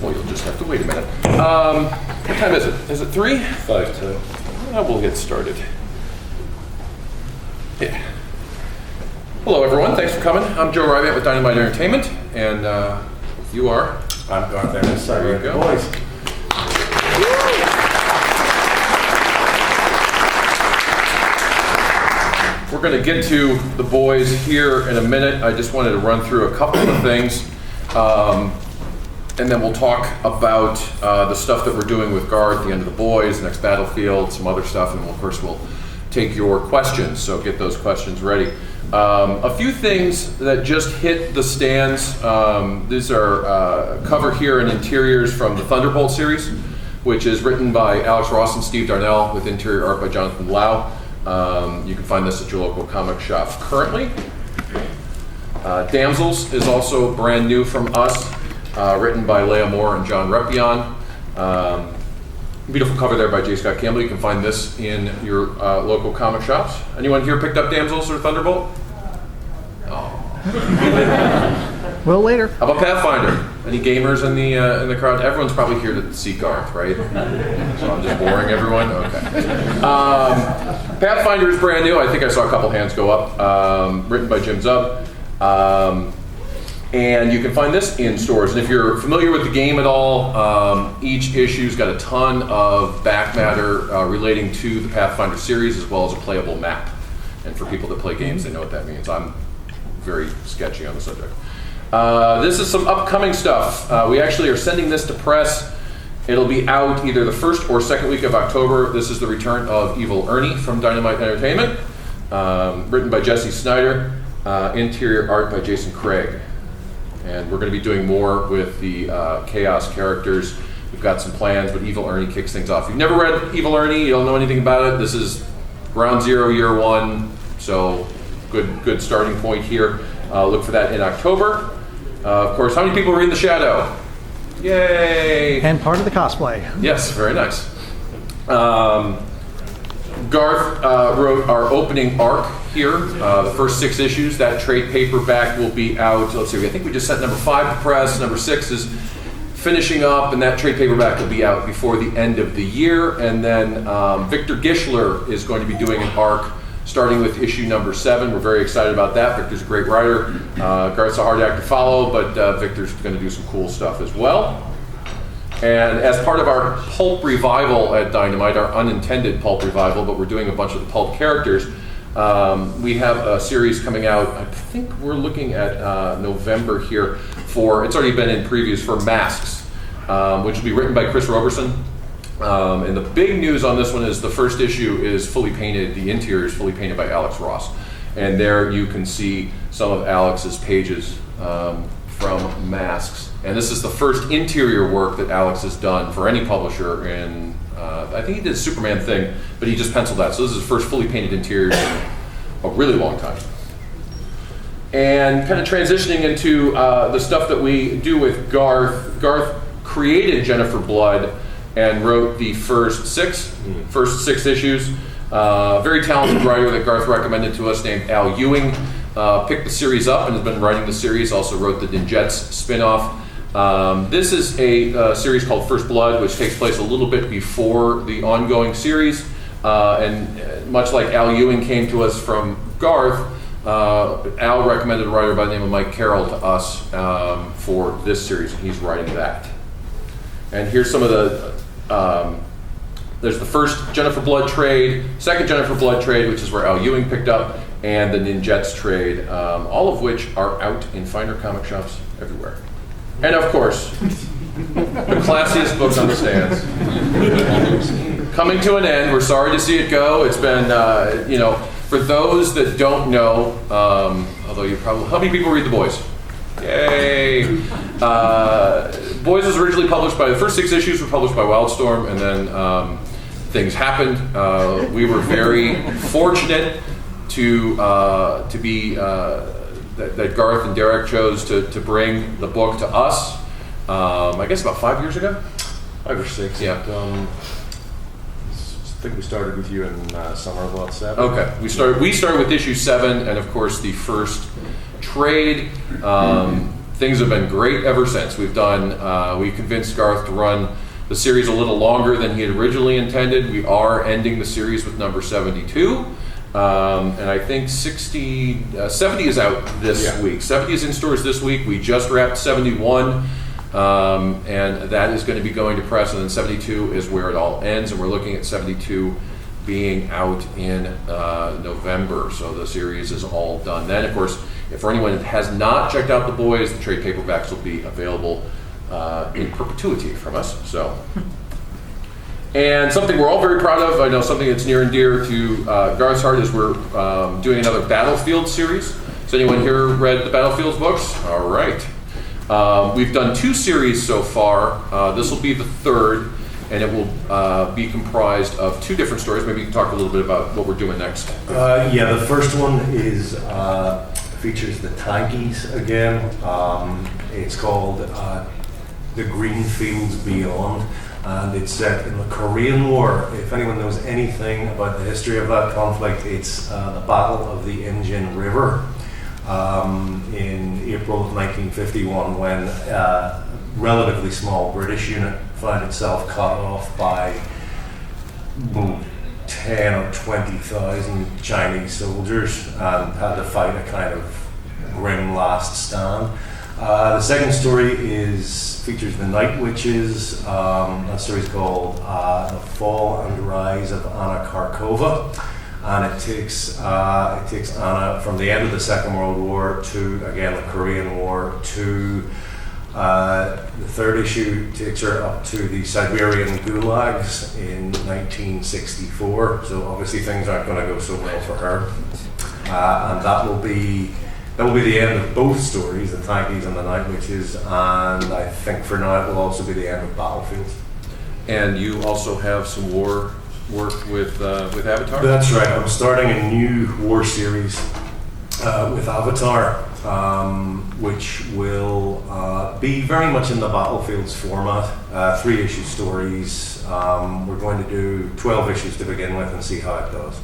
Well, you'll just have to wait a minute. What time is it? Is it 3? 5-2. We'll get started. Yeah. Hello, everyone. Thanks for coming. I'm Joe Rybandt with Dynamite Entertainment, and you are? I'm Garth Ennis. There you go. Boys. We're going to get to the boys here in a minute. I just wanted to run through a couple of things, and then we'll talk about the stuff that we're doing with Garth, the end of the boys, next battlefield, some other stuff, and of course we'll take your questions, so get those questions ready. A few things that just hit the stands. These are cover here and interiors from the Thunderbolt series, which is written by Alex Ross and Steve Darnell with interior art by Jonathan Lau. You can find this at your local comic shop currently. Damsels is also brand new from us, written by Leah Moore and John Repion. Beautiful cover there by J. Scott Campbell. You can find this in your local comic shops. Anyone here picked up Damsels or Thunderbolt? Oh. Well, later. How about Pathfinder? Any gamers in the crowd? Everyone's probably here to see Garth, right? So I'm just boring everyone? Okay. Pathfinder is brand new. I think I saw a couple hands go up. Written by Jim Zub. And you can find this in stores. And if you're familiar with the game at all, each issue's got a ton of back matter relating to the Pathfinder series, as well as a playable map. And for people that play games, they know what that means. I'm very sketchy on the subject. This is some upcoming stuff. We actually are sending this to press. It'll be out either the first or second week of October. This is the return of Evil Ernie from Dynamite Entertainment, written by Jesse Snyder, interior art by Jason Craig. And we're going to be doing more with the Chaos characters. We've got some plans, but Evil Ernie kicks things off. If you've never read Evil Ernie, you don't know anything about it, this is ground zero, year one, so good starting point here. Look for that in October. Of course, how many people are in The Shadow? Yay! And part of the cosplay. Yes, very nice. Garth wrote our opening arc here, the first 6 issues. That trade paperback will be out. Let's see, I think we just sent number 5 to press. Number 6 is finishing up, and that trade paperback will be out before the end of the year. And then Victor Gischler is going to be doing an arc starting with issue number 7. We're very excited about that. Victor's a great writer. Garth's a hard act to follow, but Victor's going to do some cool stuff as well. And as part of our pulp revival at Dynamite, our unintended pulp revival, but we're doing a bunch of the pulp characters, we have a series coming out, I think we're looking at November here, it's already been in previews, for Masks, which will be written by Chris Roberson. And the big news on this one is the first issue is fully painted, the interior is fully painted by Alex Ross. And there you can see some of Alex's pages from Masks. And this is the first interior work that Alex has done for any publisher in, I think he did a Superman thing, but he just penciled that. So this is his first fully painted interior in a really long time. And kind of transitioning into the stuff that we do with Garth. Garth created Jennifer Blood and wrote the first six issues. Very talented writer that Garth recommended to us named Al Ewing. Picked the series up and has been writing the series, also wrote the Ninjets spin-off. This is a series called First Blood, which takes place a little bit before the ongoing series. And much like Al Ewing came to us from Garth, Al recommended a writer by the name of Mike Carroll to us for this series, and he's writing that. And here's some of the, there's the first Jennifer Blood trade, second Jennifer Blood trade, which is where Al Ewing picked up, and the Ninjets trade, all of which are out in finer comic shops everywhere. And of course, the classiest books on the stands. Coming to an end, we're sorry to see it go. It's been, for those that don't know, although you probably, how many people read The Boys? Yay! Boys was originally published by, the first 6 issues were published by Wildstorm, and then things happened. We were very fortunate to be, that Garth and Derek chose to bring the book to us, I guess about 5 years ago? 5 or 6. Yeah. I think we started with you in summer of '07. Okay, we started with issue 7, and of course the first trade. Things have been great ever since. We convinced Garth to run the series a little longer than he had originally intended. We are ending the series with number 72. And I think 70 is out this week. 70 is in stores this week. We just wrapped 71. And that is going to be going to press, and then 72 is where it all ends, and we're looking at 72 being out in November, so the series is all done then. Of course, if for anyone that has not checked out the boys, the trade paperbacks will be available in perpetuity from us. So, and something we're all very proud of, I know something that's near and dear to Garth's heart, is we're doing another Battlefield series. Has anyone here read the Battlefields books? All right. We've done 2 series so far. This will be the 3rd, and it will be comprised of 2 different stories. Maybe you can talk a little bit about what we're doing next. The first one is features the Tankies again. It's called The Green Fields Beyond, and it's set in the Korean War. If anyone knows anything about the history of that conflict, it's the Battle of the Injin River. In April of 1951, when a relatively small British unit found itself cut off by 10 or 20,000 Chinese soldiers and had to fight a kind of grim last stand. The second story features the Night Witches. That story is called The Fall and Rise of Anna Karkova. And it takes Anna from the end of the Second World War to, again, the Korean War, to the 3rd issue takes her up to the Siberian gulags in 1964. So obviously things aren't going to go so well for her. And that will be the end of both stories, the Tankies and the Night Witches. And I think for now it will also be the end of Battlefields. And you also have some war work with Avatar? That's right. I'm starting a new war series with Avatar, which will be very much in the Battlefields format. 3-issue stories. We're going to do 12 issues to begin with and see how it goes.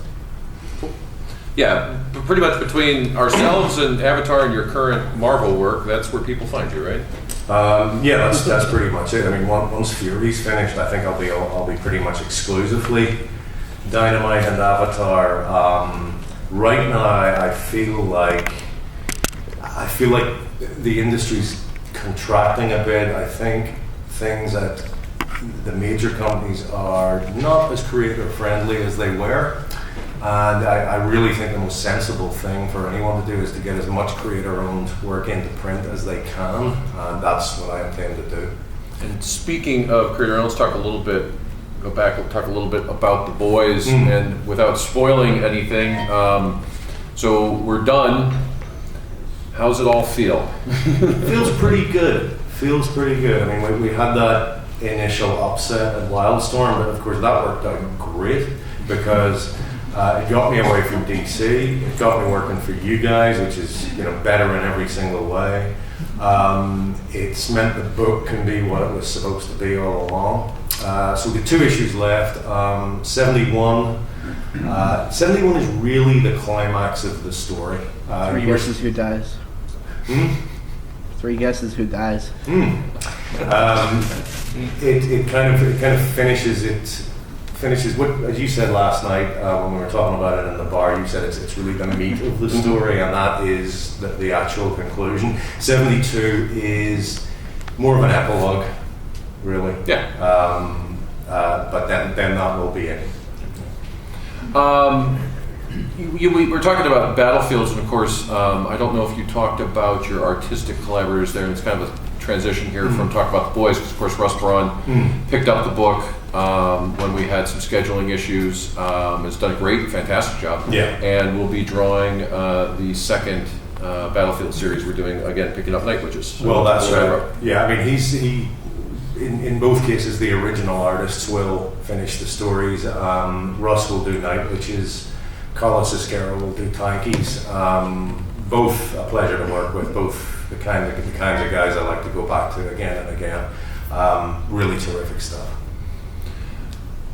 Yeah, pretty much between ourselves and Avatar and your current Marvel work, that's where people find you, right? That's pretty much it. I mean, once Fury's finished, I think I'll be pretty much exclusively Dynamite and Avatar. Right now, I feel like the industry's contracting a bit. I think things at the major companies are not as creator friendly as they were. And I really think the most sensible thing for anyone to do is to get as much creator-owned work into print as they can, and that's what I intend to do. And speaking of creator-owned, let's talk a little bit about the boys, and without spoiling anything. So we're done. How's it all feel? Feels pretty good. I mean, we had that initial upset at Wildstorm, but of course that worked out great because it got me away from DC. It got me working for you guys, which is better in every single way. It's meant the book can be what it was supposed to be all along. So the 2 issues left. 71 is really the climax of the story. 3 guesses who dies. 3 guesses who dies. It kind of finishes what, as you said last night when we were talking about it in the bar. You said it's really the meat of the story, and that is the actual conclusion. 72 is more of an epilogue, really. Yeah. But then that will be it. We were talking about Battlefields, and of course, I don't know if you talked about your artistic collaborators there, and it's kind of a transition here from talking about the boys, because of course Russ Braun picked up the book when we had some scheduling issues. Has done a fantastic job. Yeah. And we'll be drawing the second Battlefield series we're doing, again, picking up Night Witches. So well, that's right. Yeah, I mean, in both cases, the original artists will finish the stories. Russ will do Night Witches. Carlos Esquerra will do Tankies. Both a pleasure to work with. Both the kinds of guys I like to go back to again and again. Really terrific stuff.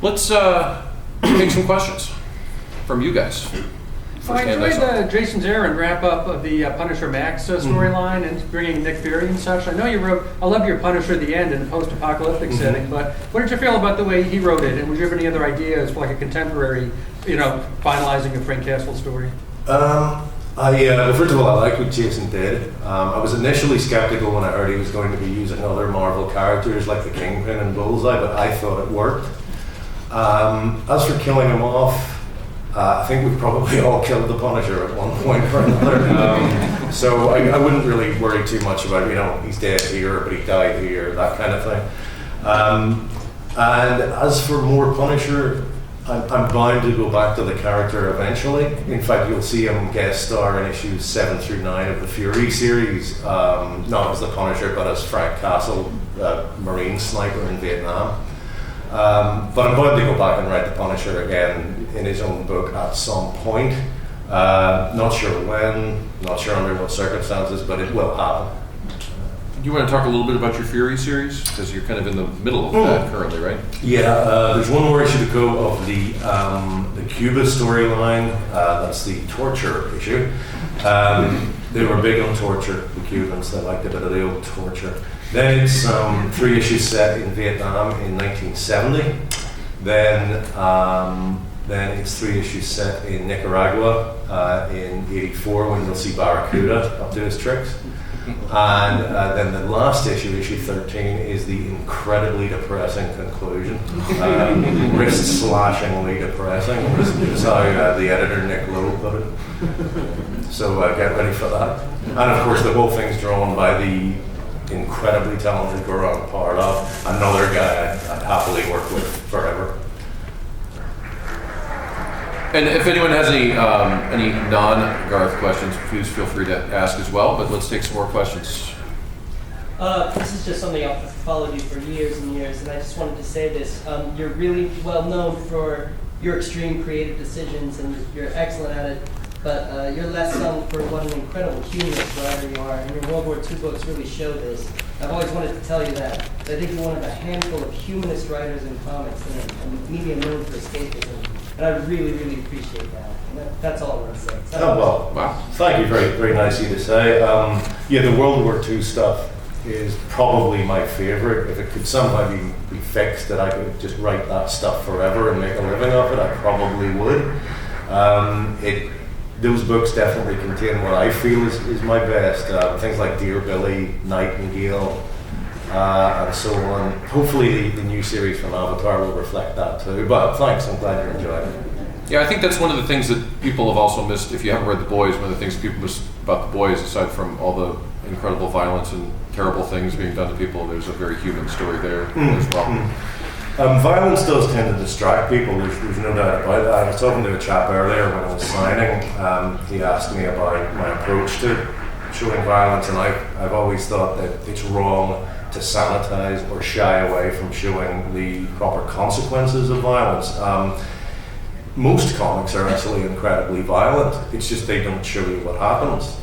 Let's take some questions from you guys. I firsthand I enjoyed saw. Jason's Aaron wrap up of the Punisher Max storyline and bringing Nick Fury and such. I know you wrote, I love your Punisher at the end in the post-apocalyptic setting, but what did you feel about the way he wrote it? And would you have any other ideas for like a contemporary, finalizing a Frank Castle story? First of all, I like what Jason did. I was initially skeptical when I heard he was going to be using other Marvel characters like the Kingpin and Bullseye, but I thought it worked. As for killing him off, I think we've probably all killed the Punisher at one point or another. So I wouldn't really worry too much about, he's dead here, but he died here, that kind of thing. And as for more Punisher, I'm bound to go back to the character eventually. In fact, you'll see him guest star in issues 7 through 9 of the Fury series, not as the Punisher, but as Frank Castle, Marine sniper in Vietnam. But I'm bound to go back and write the Punisher again in his own book at some point. Not sure when, not sure under what circumstances, but it will happen. You want to talk a little bit about your Fury series? Because you're kind of in the middle of that currently, right? Yeah, there's one more issue to go of the Cuba storyline. That's the torture issue. They were big on torture, the Cubans. They liked a bit of the old torture. Then it's 3 issues set in Vietnam in 1970. Then it's 3 issues set in Nicaragua in '84 when you'll see Barracuda up to his tricks. And then the last issue, issue 13, is the incredibly depressing conclusion. Wrist-slashingly depressing, is how the editor Nick Lowe put it. So get ready for that. And of course the whole thing's drawn by the incredibly talented Goran Parlov, another guy I'd happily work with forever. And if anyone has any non-Garth questions, please feel free to ask as well. But let's take some more questions. This is just something I've followed you for years and years, and I just wanted to say this. You're really well known for your extreme creative decisions, and you're excellent at it. But you're less known for what an incredible humanist writer you are, and your World War II books really show this. I've always wanted to tell you that. I think you're one of a handful of humanist writers in comics, and a medium known for escapism. And I really, really appreciate that. And that's all I want to say. Oh, well, wow. Thank you. Very, very nice of you to say. The World War II stuff is probably my favorite. If it could somehow be fixed that I could just write that stuff forever and make a living off it, I probably would. Those books definitely contain what I feel is my best. Things like Dear Billy, Nightingale, and so on. Hopefully the new series from Avatar will reflect that too. But thanks, I'm glad you're enjoying it. Yeah, I think that's one of the things that people have also missed. If you haven't read The Boys, one of the things people miss about The Boys, aside from all the incredible violence and terrible things being done to people, there's a very human story there as well. Violence does tend to distract people, there's no doubt about that. I was talking to a chap earlier when I was signing. He asked me about my approach to showing violence, and I've always thought that it's wrong to sanitize or shy away from showing the proper consequences of violence. Most comics are actually incredibly violent, it's just they don't show you what happens.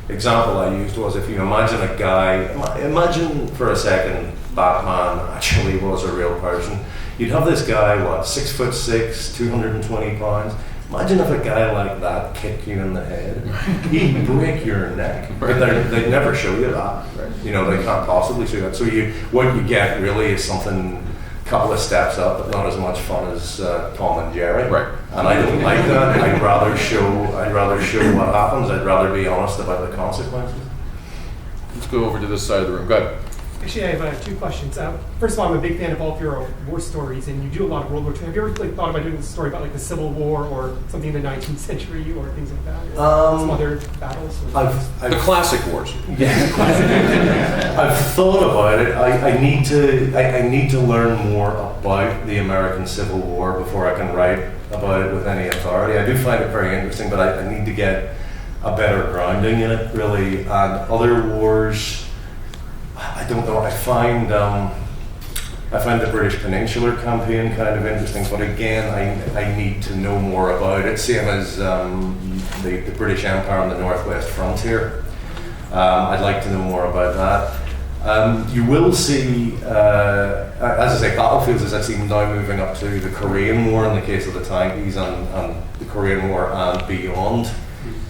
Example I used was, if you imagine a guy, imagine for a second Batman actually was a real person. You'd have this guy, 6'6", 220 pounds. Imagine if a guy like that kicked you in the head. He'd break your neck. But they'd never show you that. They can't possibly show that. So what you get really is something a couple of steps up, but not as much fun as Tom and Jerry. Right. And I don't like that. I'd rather show what happens. I'd rather be honest about the consequences. Let's go over to this side of the room. Go ahead. Actually, I have 2 questions. First of all, I'm a big fan of all of your war stories, and you do a lot of World War II. Have you ever thought about doing a story about the Civil War or something in the 19th century or things like that? Or some other battles? The classic wars. Yeah, I've thought about it. I need to learn more about the American Civil War before I can write about it with any authority. I do find it very interesting, but I need to get a better grounding in it, really. And other wars, I don't know. I find the British Peninsular Campaign kind of interesting, but again, I need to know more about it. Same as the British Empire on the Northwest Frontier. I'd like to know more about that. You will see, as I say, battlefields is actually now moving up to the Korean War in the case of the tankies, and the Korean War and beyond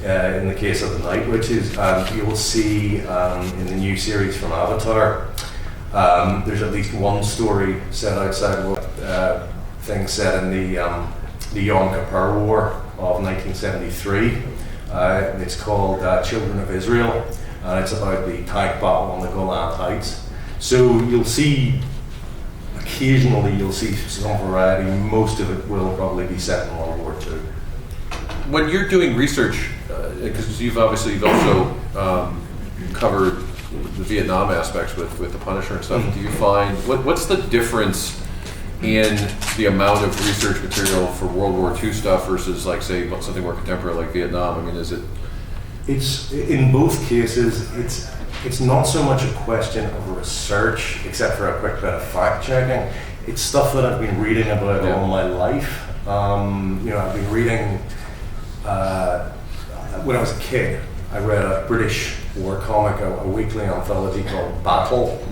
in the case of the Night Witches. And you will see in the new series from Avatar, there's at least one story set outside things set in the Yom Kippur War of 1973. It's called Children of Israel. And it's about the tank battle on the Golan Heights. So you'll see, occasionally you'll see some variety. Most of it will probably be set in World War II. When you're doing research, because you've also covered the Vietnam aspects with the Punisher and stuff, do you find, what's the difference in the amount of research material for World War II stuff versus, like, say, something more contemporary like Vietnam? I mean, is it... It's, in both cases, it's not so much a question of research, except for a quick bit of fact checking. It's stuff that I've been reading about all my life. I've been reading, when I was a kid, I read a British war comic, a weekly anthology called Battle.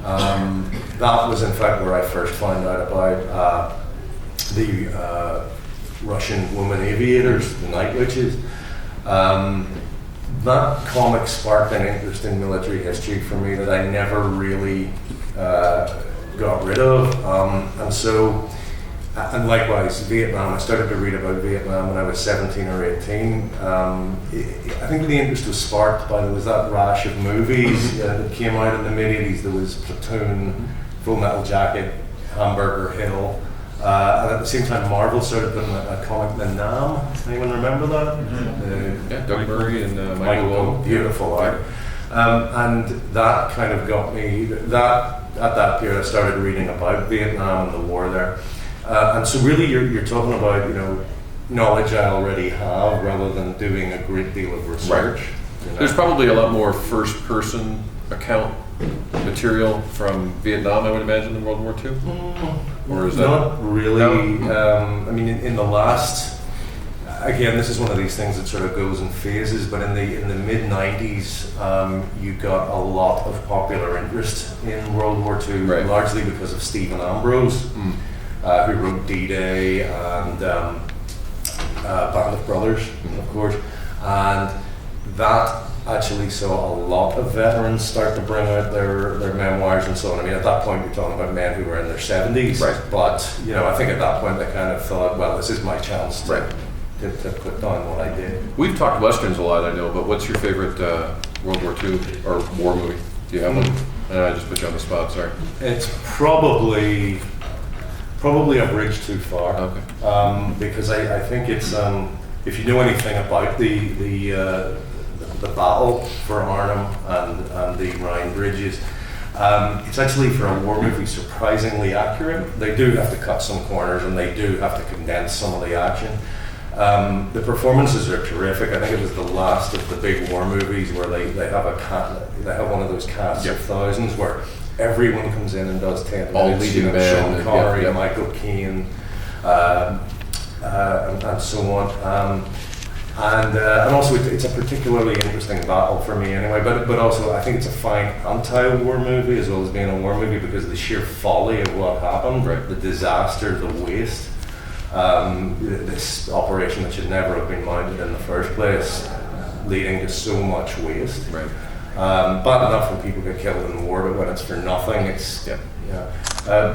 That was in fact where I first found out about the Russian women aviators, the Night Witches. That comic sparked an interest in military history for me that I never really got rid of. And likewise, Vietnam, I started to read about Vietnam when I was 17 or 18. I think the interest was sparked by, there was that rash of movies that came out in the mid-80s. There was Platoon, Full Metal Jacket, Hamburger Hill. And at the same time, Marvel started putting a comic, The Nam. Anyone remember that? Doug Murray and Michael Gold. Beautiful art. And that kind of got me, at that period I started reading about Vietnam and the war there. And so really you're talking about, knowledge I already have rather than doing a great deal of research. Right. There's probably a lot more first-person account material from Vietnam, I would imagine, in World War II? Or is that not really? No? In the last, again, this is one of these things that sort of goes in phases. But in the mid '90s, you got a lot of popular interest in World War II, right, largely because of Stephen Ambrose, who wrote D-Day and Band of Brothers, of course, and that actually saw a lot of veterans start to bring out their memoirs and so on. I mean, at that point, you're talking about men who were in their 70s. Right. But, I think at that point they kind of thought, well, this is my chance to put down what I did. We've talked Westerns a lot, I know, but what's your favorite World War II or war movie? Do you have one? I just put you on the spot, sorry. It's probably a bridge too far. Okay. Because I think it's, if you know anything about the battle for Arnhem and the Rhine bridges, it's actually, for a war movie, surprisingly accurate. They do have to cut some corners and they do have to condense some of the action. The performances are terrific. I think it was the last of the big war movies where they have one of those casts of thousands where everyone comes in and does 10 all minutes. leading men, Sean Connery, Michael Caine, and so on. And also it's a particularly interesting battle for me anyway, but also I think it's a fine anti-war movie as well as being a war movie because of the sheer folly of what happened, the disaster, the waste, this operation that should never have been mounted in the first place, leading to so much waste. Right. Bad enough when people get killed in the war, but when it's for nothing, it's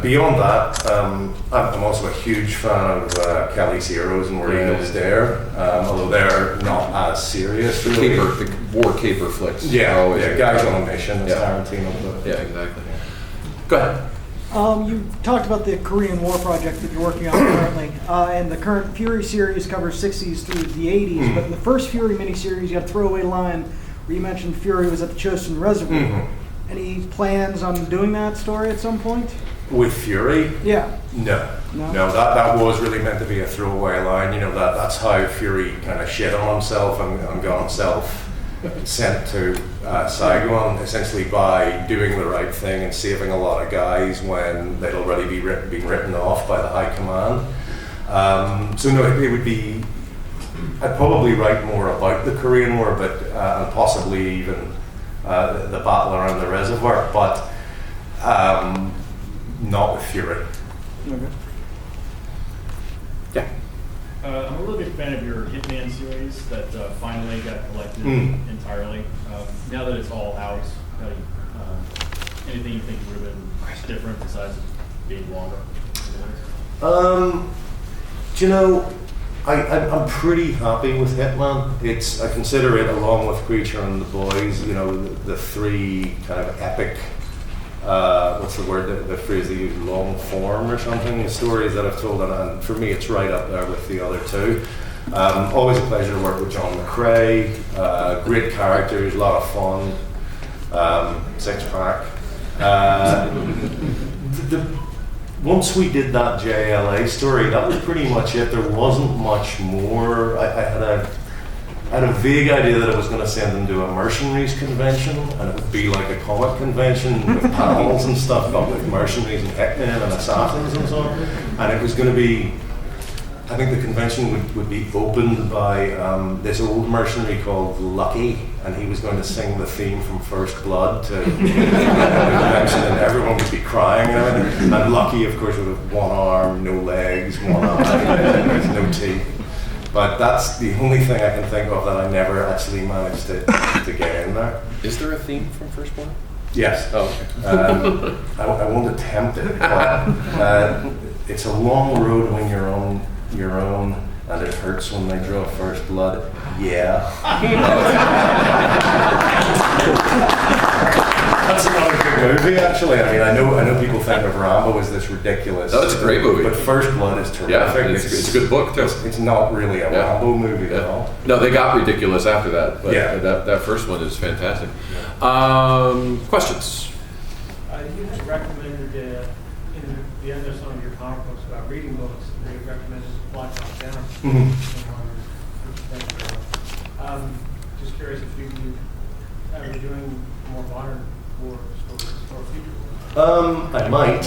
beyond that. I'm also a huge fan of Kelly's Heroes and Where Eagles Dare, although they're not as serious. The war caper flicks. Guys on a mission. It's Tarantino. But, exactly. Go ahead. You talked about the Korean War project that you're working on currently, and the current Fury series covers 60s through the 80s. But in the first Fury miniseries, you had a throwaway line where you mentioned Fury was at the Chosin Reservoir. Any plans on doing that story at some point? With Fury? Yeah. No, that was really meant to be a throwaway line. That's how Fury kind of shit on himself and got himself sent to Saigon, essentially by doing the right thing and saving a lot of guys when they'd already been written off by the high command. So no, it would be, I'd probably write more about the Korean War, but and possibly even the battle around the reservoir, but not with Fury. Okay. Yeah. I'm a really big fan of your Hitman series that finally got collected entirely. Now that it's all out, anything you think would have been different besides being longer? Do you know, I'm pretty happy with Hitman. I consider it, along with Creature and the Boys, you know, the three kind of epic, what's the word, the phrase they use, long form or something, the stories that I've told, and for me it's right up there with the other two. Always a pleasure to work with John McCrae, great characters, a lot of fun, six-pack. Once we did that JLA story, that was pretty much it. There wasn't much more. I had a vague idea that I was going to send them to a mercenaries convention, and it would be like a comic convention with panels and stuff, but with mercenaries and hitmen and assassins and so on. And it was going to be, I think the convention would be opened by this old mercenary called Lucky, and he was going to sing the theme from First Blood to the convention, and everyone would be crying and everything. And Lucky, of course, would have one arm, no legs, one eye, no teeth. But that's the only thing I can think of that I never actually managed to get in there. Is there a theme from First Blood? Yes. Oh, okay. I won't attempt it, but it's a long road when you're on your own, and it hurts when they draw first blood. Yeah. That's not a good movie, actually. I mean, I know people think of Rambo as this ridiculous. No, it's a great movie. But First Blood is terrific. Yeah, it's a good book too. It's not really a Rambo movie at all. No, they got ridiculous after that, but yeah. that first one is fantastic. Questions? You had recommended in the end of some of your comic books about reading books, and you recommended Black Hawk Down. Just curious if you are doing more modern war stories or future war. I might.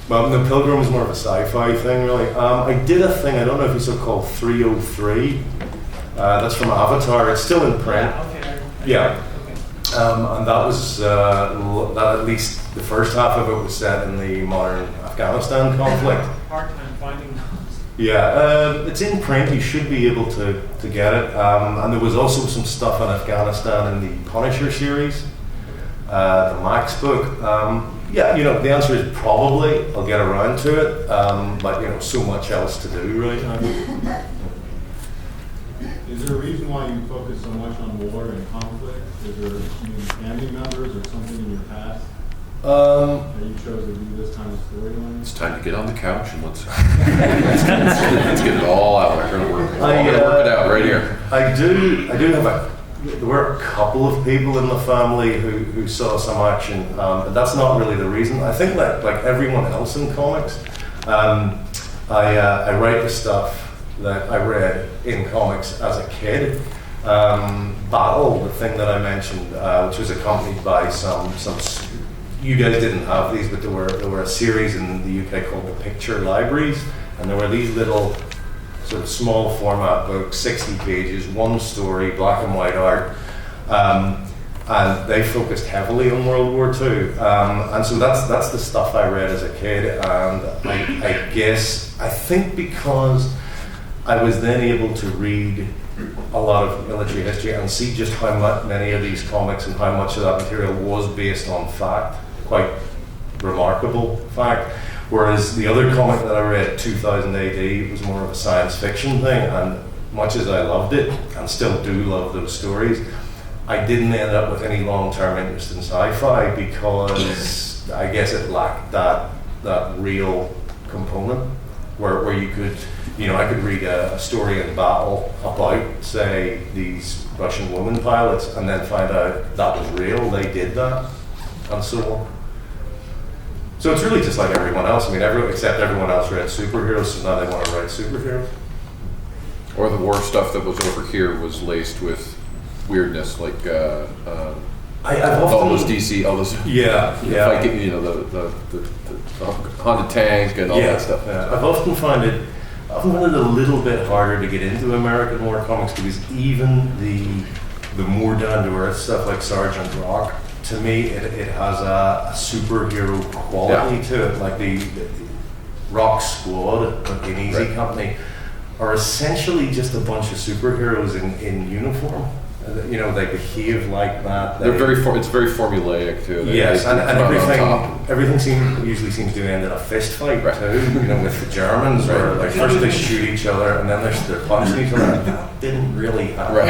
Well, The Pilgrim is more of a sci-fi thing, really. I did a thing, I don't know if you saw, called 303. That's from Avatar. It's still in print. Yeah. And that was, that at least the first half of it was set in the modern Afghanistan conflict. Hard time finding those. Yeah, it's in print. You should be able to get it. And there was also some stuff on Afghanistan in the Punisher series, the Max book. Yeah, you know, the answer is probably I'll get around to it, but you know, so much else to do right now. Is there a reason why you focus so much on war and conflict? Is there family members or something in your past that you chose to do this kind of storyline? It's time to get on the couch and let's get it all out. We're gonna work it out right here. I do have there were a couple of people in the family who saw some action, but that's not really the reason. I think that, like everyone else in comics, I write the stuff that I read in comics as a kid. Battle, the thing that I mentioned, which was accompanied by some. You guys didn't have these, but there were a series in the UK called the Picture Libraries, and there were these little sort of small format books, 60 pages, one story, black and white art, and they focused heavily on World War II. And so that's the stuff I read as a kid, and I think because I was then able to read a lot of military history and see just how many of these comics and how much of that material was based on fact, quite remarkable fact. Whereas the other comic that I read, 2000 AD, was more of a science fiction thing, and much as I loved it, and still do love those stories, I didn't end up with any long-term interest in sci-fi because I guess it lacked that real component where you could, I could read a story in battle about, say, these Russian women pilots and then find out that was real, they did that, and so on. So it's really just like everyone else. I mean, except everyone else read superheroes, so now they want to write superheroes. Or the war stuff that was over here was laced with weirdness, like all those DC, all those fighting, the Honda tank and all that stuff. Yeah. I've often found it a little bit harder to get into American war comics because even the the more down-to-earth stuff like Sergeant Rock, to me, it has a superhero quality to it. Like the Rock Squad in Easy Company are essentially just a bunch of superheroes in uniform. You know, they behave like that. They're it's very formulaic too. Yes, and everything usually seems to end in a fist fight too. You know, with the Germans, where like first they shoot each other and then they're punching each other. That didn't really happen.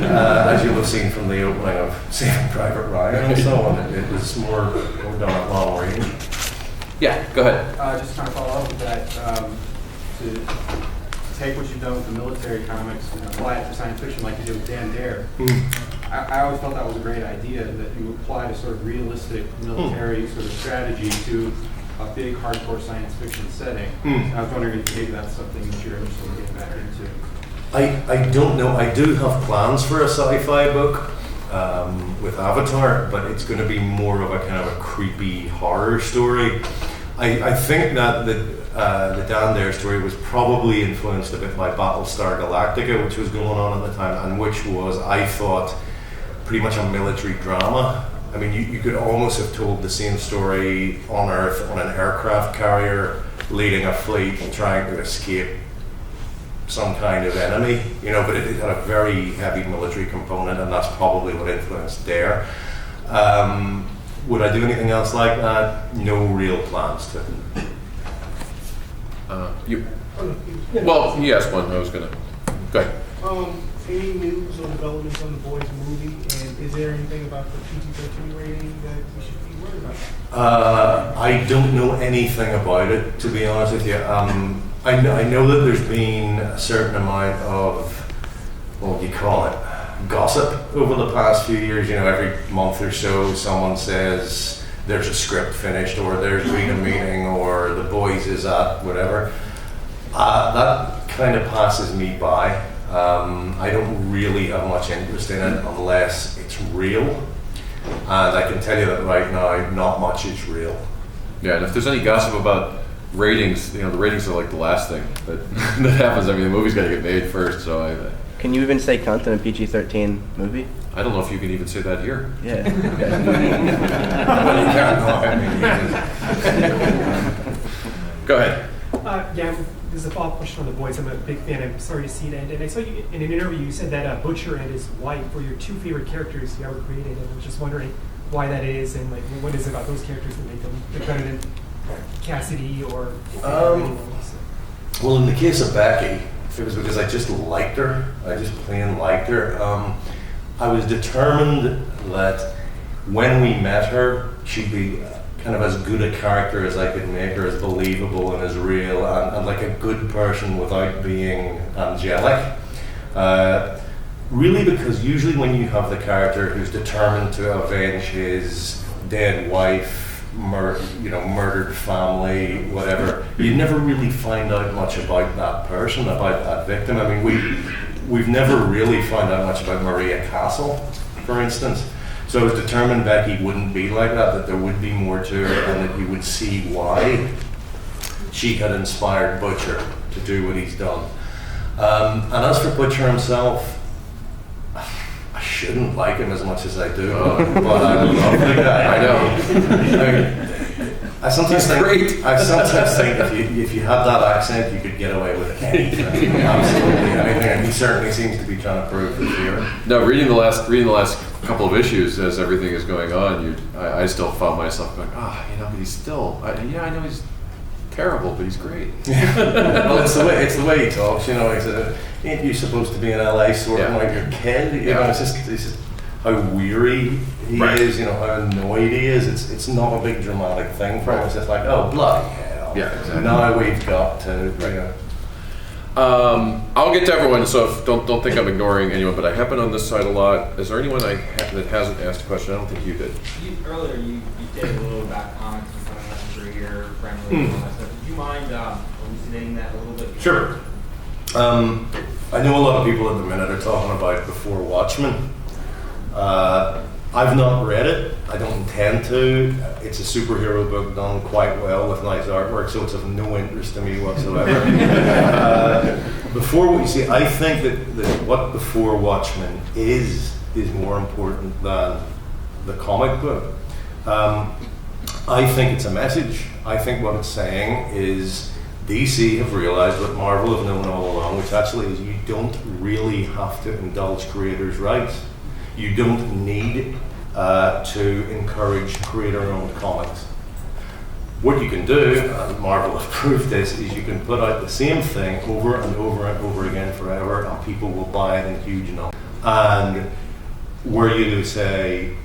As you'll have seen from the opening of Saving Private Ryan and so on, it was more done at long range. Yeah, go ahead. Just trying to follow up with that. To take what you've done with the military comics and apply it to science fiction like you did with Dan Dare. I always felt that was a great idea, that you applied a sort of realistic military sort of strategy to a big hardcore science fiction setting. I was wondering if maybe that's something that you're interested in getting back into. I don't know. I do have plans for a sci-fi book with Avatar, but it's going to be more of a kind of a creepy horror story. I think that the Dan Dare story was probably influenced a bit by Battlestar Galactica, which was going on at the time, and which was, I thought, pretty much a military drama. I mean, you could almost have told the same story on Earth on an aircraft carrier leading a fleet and trying to escape some kind of enemy, you know, but it had a very heavy military component, and that's probably what influenced Dare. Would I do anything else like that? No real plans to. Well, you asked one. I was gonna. Go ahead. Any news or developments on the Boys movie, and is there anything about the PG-13 rating that we should be worried about? I don't know anything about it, to be honest with you. I know that there's been a certain amount of, what do you call it, gossip over the past few years. You know, every month or so someone says there's a script finished, or there's been a meeting, or the Boys is at whatever. That kind of passes me by. I don't really have much interest in it unless it's real, and I can tell you that right now not much is real. Yeah, and if there's any gossip about ratings, you know, the ratings are like the last thing that happens. I mean, the movie's got to get made first, so Can you even say cunt in a PG-13 movie? I don't know if you can even say that here. Yeah. Go ahead. Yeah, this is a follow-up question on The Boys. I'm a big fan. I'm sorry to see it end. And I saw you in an interview, you said that Butcher and his wife were your two favorite characters you ever created. And I was just wondering why that is, and like what is it about those characters that make them better than Cassidy or anyone else? Well, in the case of Becky, it was because I just liked her. I just plain liked her. I was determined that when we met her, she'd be kind of as good a character as I could make her, as believable and as real, and like a good person without being angelic. Really, because usually when you have the character who's determined to avenge his dead wife, murdered family, whatever, you never really find out much about that person, about that victim. I mean, we've never really found out much about Maria Castle, for instance. So I was determined Becky wouldn't be like that there would be more to her, and that you would see why she had inspired Butcher to do what he's done. And as for Butcher himself, I shouldn't like him as much as I do, but I love the guy. I know. I sometimes think if you had that accent, you could get away with anything, absolutely anything. And he certainly seems to be trying to prove it here. No, reading the last couple of issues as everything is going on, I still found myself going, but he's still, I know he's terrible, but he's great. Well, it's the way he talks. You know, ain't you supposed to be in LA sorting out your kid? You know, it's just how weary he is, you know, how annoyed he is. It's not a big dramatic thing for him. It's just like, oh, bloody hell. Yeah, exactly. Now we've got to, you know. I'll get to everyone, so don't think I'm ignoring anyone, but I have been on this side a lot. Is there anyone that hasn't asked a question? I don't think you did. Earlier, you did a little about comics and kind of messenger here, friendly, and all that stuff. Would you mind elucidating that a little bit? Sure. I know a lot of people at the minute are talking about Before Watchmen. I've not read it. I don't intend to. It's a superhero book done quite well with nice artwork, so it's of no interest to me whatsoever. I think that what Before Watchmen is is more important than the comic book. I think it's a message. I think what it's saying is DC have realized what Marvel have known all along, which actually is you don't really have to indulge creators' rights. You don't need to encourage creator-owned comics. What you can do, and Marvel have proved this, is you can put out the same thing over and over and over again forever, and people will buy it in huge numbers. And were you to say,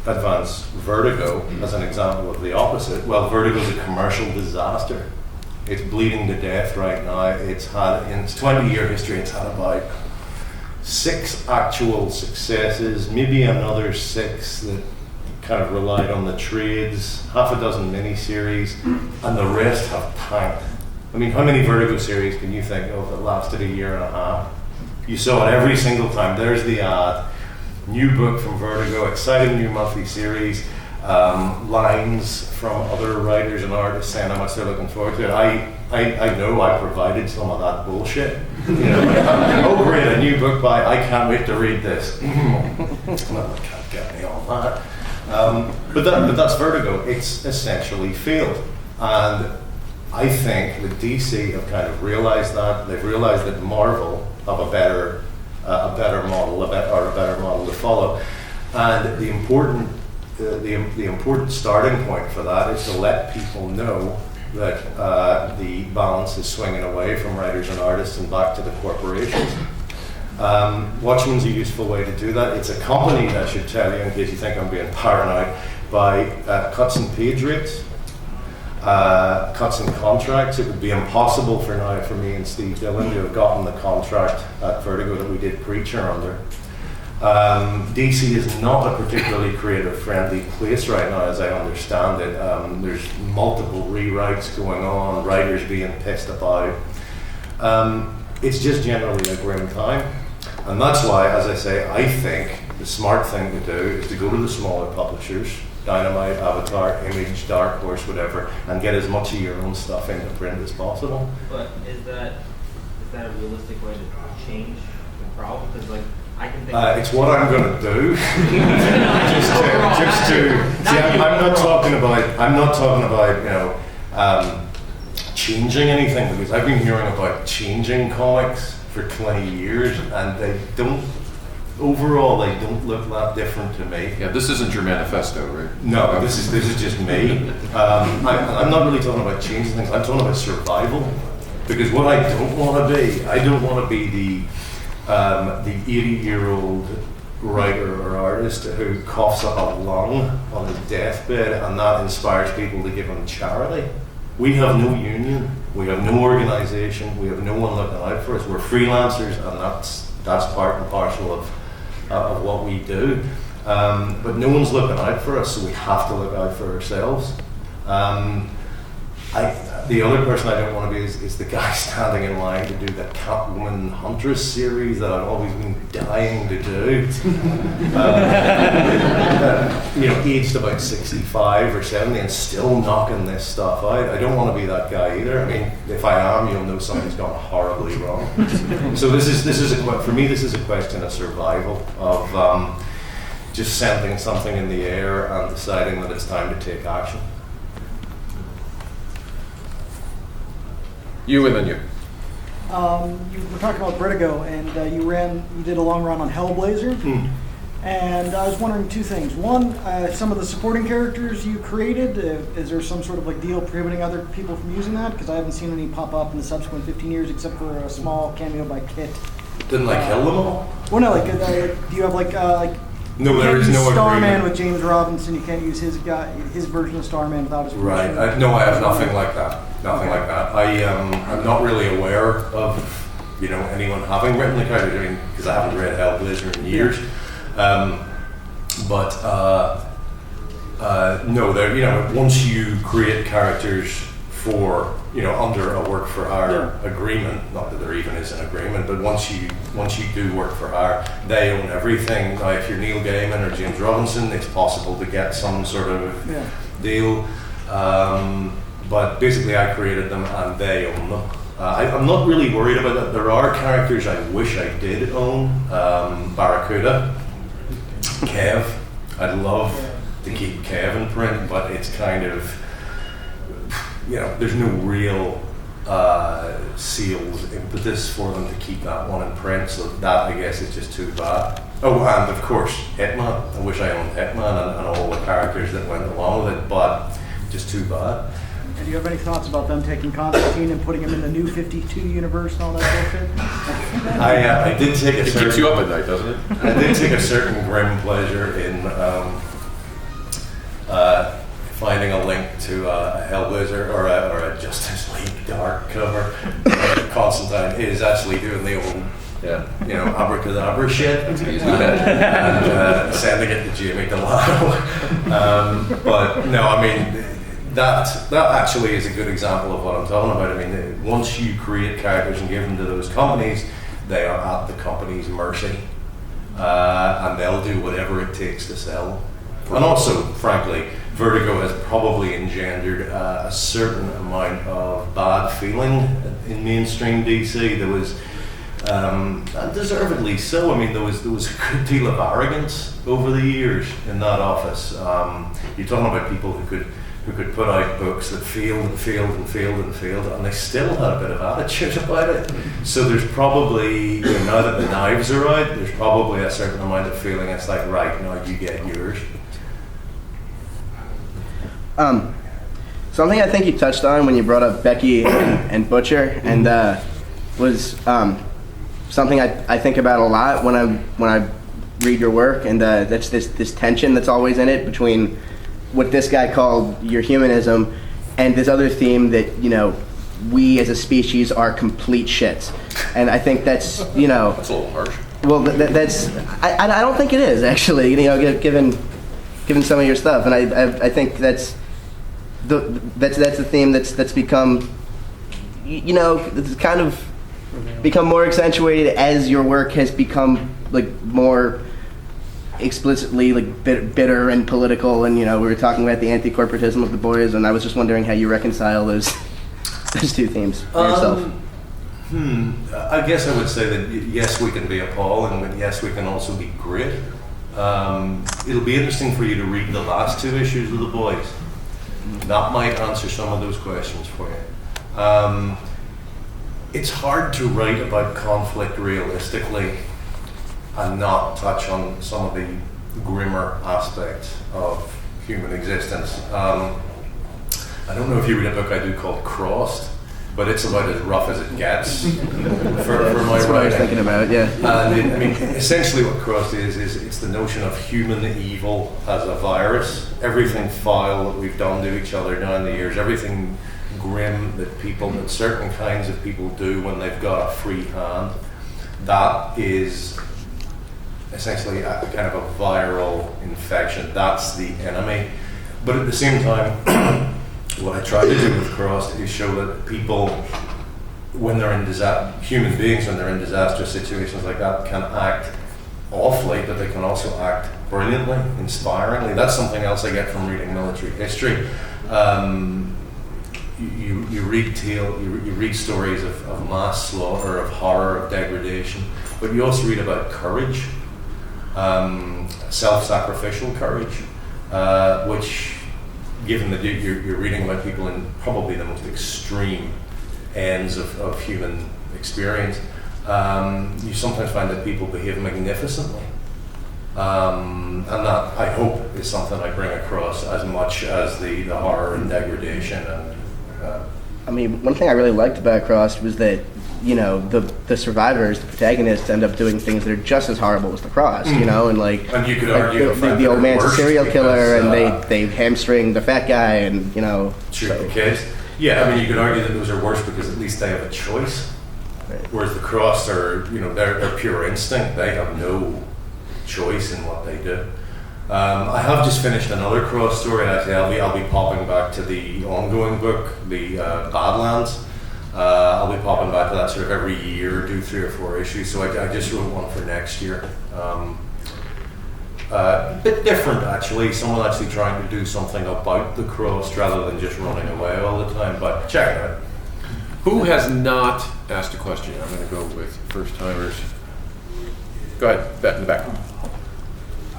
advance Vertigo as an example of the opposite, well, Vertigo is a commercial disaster. It's bleeding to death right now. It's had, in its 20-year history, it's had about 6 actual successes, maybe another 6 that kind of relied on the trades, half a dozen miniseries, and the rest have tanked. I mean, how many Vertigo series can you think of that lasted a year and a half? You saw it every single time. There's the ad. New book from Vertigo, exciting new monthly series, lines from other writers and artists saying how much they're looking forward to it. I know I provided some of that bullshit. You know, oh great, a new book by, I can't wait to read this. Well, I can't get me on that. But that's Vertigo. It's essentially failed. And I think that DC have kind of realized that. They've realized that Marvel have a better model, or a better model to follow. And the important starting point for that is to let people know that the balance is swinging away from writers and artists and back to the corporations. Watchmen's a useful way to do that. It's accompanied, I should tell you, in case you think I'm being paranoid, by cuts in page rates, cuts in contracts. It would be impossible for now for me and Steve Dillon to have gotten the contract at Vertigo that we did Preacher under. DC is not a particularly creative-friendly place right now, as I understand it. There's multiple rewrites going on, writers being pissed about. It's just generally a grim time. And that's why, as I say, I think the smart thing to do is to go to the smaller publishers, Dynamite, Avatar, Image, Dark Horse, whatever, and get as much of your own stuff into print as possible. But is that a realistic way to change the problem? Because like I can think. It's what I'm going to do. just to. See, I'm not talking about you know changing anything, because I've been hearing about changing comics for 20 years, and they don't. Overall, they don't look that different to me. Yeah, this isn't your manifesto, right? No, this is just me. I'm not really talking about changing things. I'm talking about survival, because what I don't want to be the 80-year-old writer or artist who coughs up a lung on his deathbed, and that inspires people to give him charity. We have no union, we have no organisation, we have no one looking out for us. We're freelancers, and that's part and parcel of what we do. But no one's looking out for us, so we have to look out for ourselves. The other person I don't want to be is the guy standing in line to do the Catwoman Huntress series that I've always been dying to do. Aged about 65 or 70 and still knocking this stuff out. I don't want to be that guy either. I mean, if I am, you'll know something's gone horribly wrong. So this is a question of survival, of just sending something in the air and deciding that it's time to take action. You and then you. You were talking about Vertigo, and you did a long run on Hellblazer. And I was wondering 2 things. One, some of the supporting characters you created, is there some sort of like deal prohibiting other people from using that? Because I haven't seen any pop up in the subsequent 15 years, except for a small cameo by Kit. Didn't I kill them all? Well, no, do you have like no, there is no Starman agreement with James Robinson? You can't use his version of Starman without his permission. Right. No, I have nothing like that. Nothing like that. I'm not really aware of anyone having written the character, because I haven't read Hellblazer in years. No, once you create characters for under a work for hire agreement, not that there even is an agreement, but once you do work for hire, they own everything. Now, if you're Neil Gaiman or James Robinson, it's possible to get some sort of deal. But basically, I created them and they own them. I'm not really worried about that. There are characters I wish I did own. Barracuda Kev. I'd love to keep Kev in print, but it's kind of, there's no real sales impetus for them to keep that one in print, so that I guess is just too bad. Oh, and of course Hitman. I wish I owned Hitman and all the characters that went along with it, but just too bad. And do you have any thoughts about them taking Constantine and putting him in the New 52 universe and all that bullshit? I did take a It keeps you up at night, doesn't it? I did take a certain grim pleasure in finding a link to a Hellblazer or a Justice League Dark cover. Constantine is actually doing the old, abracadabra shit, and sending it to Jamie Delano. But no, I mean, that actually is a good example of what I'm talking about. I mean, once you create characters and give them to those companies, they are at the company's mercy, and they'll do whatever it takes to sell. And also, frankly, Vertigo has probably engendered a certain amount of bad feeling in mainstream DC. There was, deservedly so. I mean, there was a good deal of arrogance over the years in that office. You're talking about people who could put out books that failed, and they still had a bit of attitude about it. So there's probably, now that the knives are out, there's probably a certain amount of feeling. It's like, right, now you get yours. Something I think you touched on when you brought up Becky and Butcher, and was something I think about a lot when I read your work, and that's this tension that's always in it between what this guy called your humanism and this other theme that we as a species are complete shits, and I think that's that's a little harsh. Well, that's I don't think it is actually. Given some of your stuff, and I think that's the theme that's become, it's kind of become more accentuated as your work has become more explicitly bitter and political, and we were talking about the anti-corporatism of the boys, and I was just wondering how you reconcile those two themes for yourself. I guess I would say that yes, we can be appalling, but yes, we can also be great. It'll be interesting for you to read the last two issues of the boys. That might answer some of those questions for you. It's hard to write about conflict realistically and not touch on some of the grimmer aspects of human existence. I don't know if you read a book I do called Crossed, but it's about as rough as it gets for my That's what I was writing. thinking about, yeah. And essentially what Crossed is it's the notion of human evil as a virus. Everything foul that we've done to each other down the years, everything grim that certain kinds of people do when they've got a free hand, that is essentially a kind of a viral infection. That's the enemy. But at the same time, what I try to do with Crossed is show that people, when they're in human beings, when they're in disastrous situations like that, can act awfully, but they can also act brilliantly, inspiringly. That's something else I get from reading military history. You read stories of mass slaughter, of horror, of degradation, but you also read about courage, self-sacrificial courage, which, given that you're reading about people in probably the most extreme ends of human experience, you sometimes find that people behave magnificently. And that, I hope, is something I bring across as much as the horror and degradation. And one thing I really liked about Crossed was that, the survivors, the protagonists, end up doing things that are just as horrible as the Crossed, and you could argue the old man's a serial killer, because, and they hamstring the fat guy, and shoot the kids. Yeah, you could argue that those are worse because at least they have a choice, right. Whereas the Crossed are, they're pure instinct. They have no choice in what they do. I have just finished another Crossed story. Actually, I'll be popping back to the ongoing book, the Badlands. I'll be popping back to that sort of every year, do 3 or 4 issues. So I just wrote one for next year. A bit different, actually. Someone actually trying to do something about the Crossed rather than just running away all the time. But check it out. Who has not asked a question? I'm going to go with first timers. Go ahead, in the back.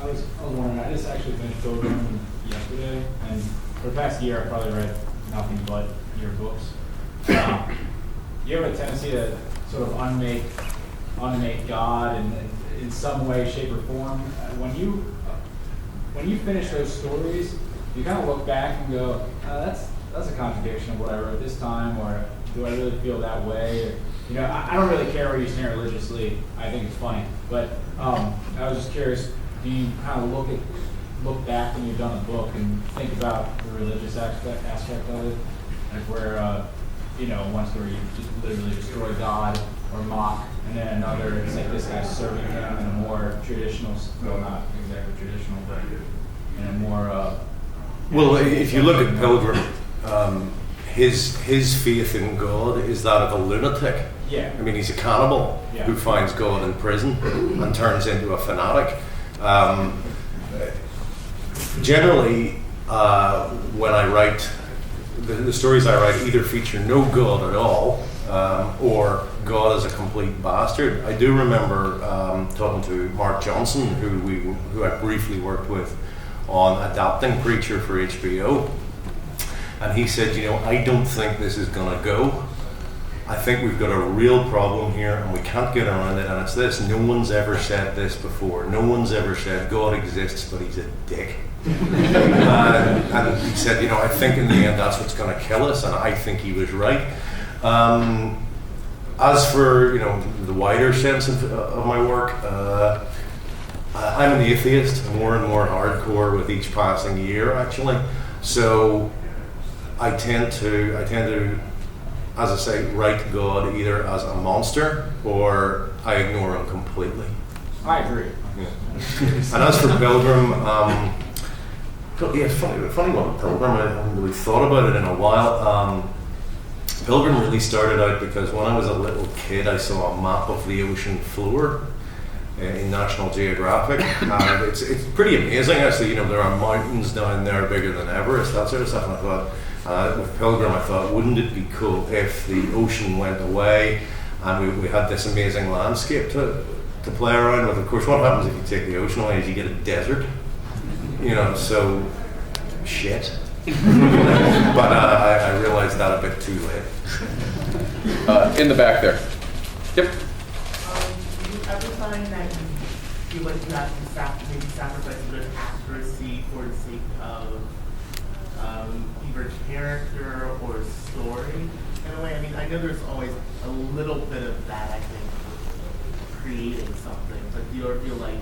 I was wondering, I just actually finished Pilgrim yesterday, and for the past year I've probably read nothing but your books. You have a tendency to sort of unmake God in some way, shape, or form. When you finish those stories, you kind of look back and go, that's a contradiction of what I wrote this time, or do I really feel that way? Or, you know, I don't really care where you stand religiously. I think it's funny, but I was just curious. Do you kind of look back when you've done a book and think about the religious aspect of it, like where you know, one story you just literally destroy God or mock, and then another it's like this guy's serving him in a more traditional, well, not exactly traditional, but in a more well, if you look at Pilgrim, his faith in God is that of a lunatic. Yeah. I mean, he's a cannibal who finds God in prison and turns into a fanatic. Generally, when I write, the stories I write either feature no God at all, or God is a complete bastard. I do remember talking to Mark Johnson, who I briefly worked with on adapting Preacher for HBO, and he said, you know, I don't think this is going to go. I think we've got a real problem here and we can't get around it, and it's this: no one's ever said this before. No one's ever said God exists, but he's a dick. And he said, you know, I think in the end that's what's going to kill us, and I think he was right. As for, you know, the wider sense of my work, I'm an atheist, more and more hardcore with each passing year, actually. So I tend to, as I say, write God either as a monster or I ignore him completely. I agree. Yeah. And as for Pilgrim, yeah, funny one, Pilgrim. I haven't really thought about it in a while. Pilgrim really started out because when I was a little kid, I saw a map of the ocean floor in National Geographic, and it's pretty amazing. Actually, you know, there are mountains down there bigger than Everest, that sort of stuff. And I thought, with Pilgrim, I thought, wouldn't it be cool if the ocean went away and we had this amazing landscape to play around with? Of course, what happens if you take the ocean away is you get a desert. You know, so shit. But I realized that a bit too late. In the back there. Yep. Do you ever find that you feel like you have to maybe sacrifice a bit of accuracy for the sake of either character or story? In a way, I mean, I know there's always a little bit of that, I think, with creating something, but do you ever feel like it